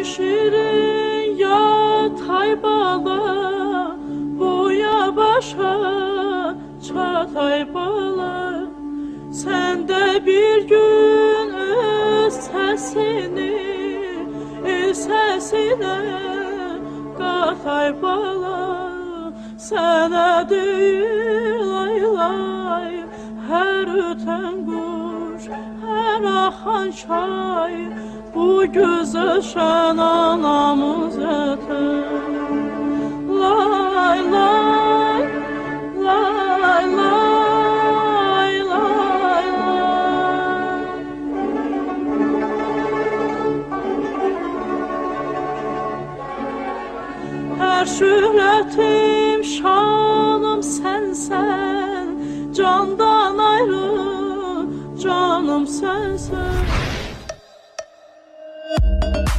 şirin yatay bala, boya başa çatay bala. Sen de bir gün öz sesine katay bala. Sana değil lay lay, her öten kuş, her akan çay, bu güzel şen anamız öter. Lay lay, lay lay, lay lay. Her şöhretim, şanım sensen, candan ayrı canım sensen.